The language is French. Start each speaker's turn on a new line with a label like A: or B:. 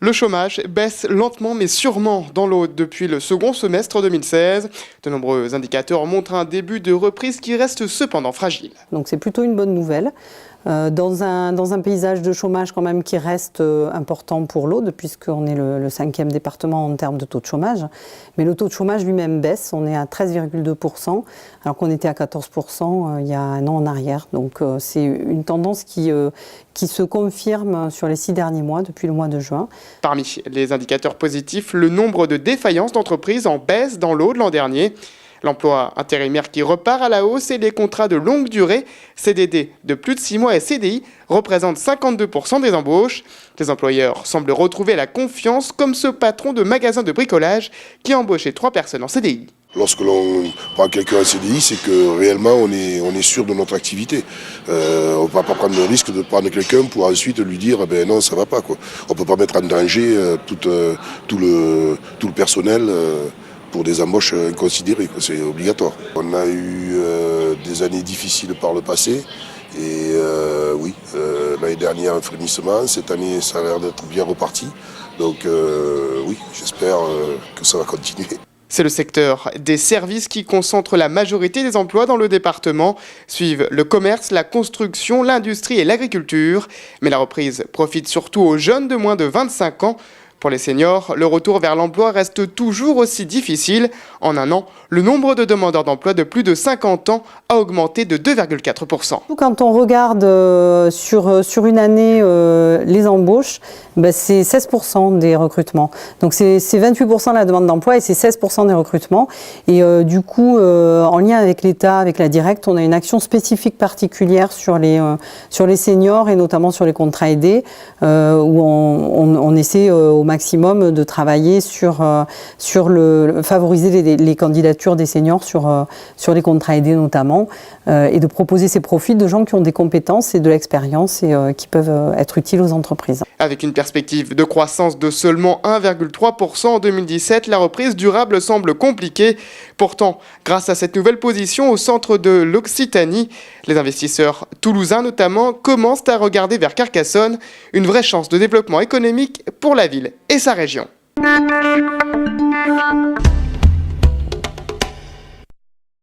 A: Le chômage baisse lentement mais sûrement dans l'Aude depuis le second semestre 2016. De nombreux indicateurs montrent un début de reprise qui reste cependant fragile.
B: Donc c'est plutôt une bonne nouvelle. Dans un paysage de chômage quand même qui reste important pour l'Aude, puisqu'on est le 5e département en termes de taux de chômage. Mais le taux de chômage lui-même baisse, on est à 13,2%, alors qu'on était à 14% il y a un an en arrière. Donc c'est une tendance qui se confirme sur les 6 derniers mois, depuis le mois de juin.
A: Parmi les indicateurs positifs, le nombre de défaillances d'entreprises en baisse dans l'Aude l'an dernier. L'emploi intérimaire qui repart à la hausse et les contrats de longue durée, CDD de plus de 6 mois et CDI, représentent 52% des embauches. Les employeurs semblent retrouver la confiance, comme ce patron de magasin de bricolage qui a embauché 3 personnes en CDI.
C: Lorsque l'on prend quelqu'un en CDI, c'est que réellement on est sûr de notre activité. On ne va pas prendre le risque de prendre quelqu'un pour ensuite lui dire ben non, ça va pas, quoi. On ne peut pas mettre en danger tout le personnel pour des embauches inconsidérées, c'est obligatoire. On a eu des années difficiles par le passé et oui, l'année dernière un frémissement, cette année ça a l'air d'être bien reparti. Donc oui, j'espère que ça va continuer.
A: C'est le secteur des services qui concentre la majorité des emplois dans le département. Suivent le commerce, la construction, l'industrie et l'agriculture. Mais la reprise profite surtout aux jeunes de moins de 25 ans. Pour les seniors, le retour vers l'emploi reste toujours aussi difficile. En un an, le nombre de demandeurs d'emploi de plus de 50 ans a augmenté de 2,4%.
B: Quand on regarde sur une année les embauches, c'est 16% des recrutements. Donc c'est 28% de la demande d'emploi et c'est 16% des recrutements. Et du coup, en lien avec l'État, avec la Directe, on a une action spécifique particulière sur les seniors et notamment sur les contrats aidés, où on essaie au maximum de travailler sur favoriser les candidatures des seniors sur les contrats aidés notamment, et de proposer ces profils de gens qui ont des compétences et de l'expérience et qui peuvent être utiles aux entreprises.
A: Avec une perspective de croissance de seulement 1,3% en 2017, la reprise durable semble compliquée. Pourtant, grâce à cette nouvelle position au centre de l'Occitanie, les investisseurs toulousains notamment commencent à regarder vers Carcassonne, une vraie chance de développement économique pour la ville et sa région.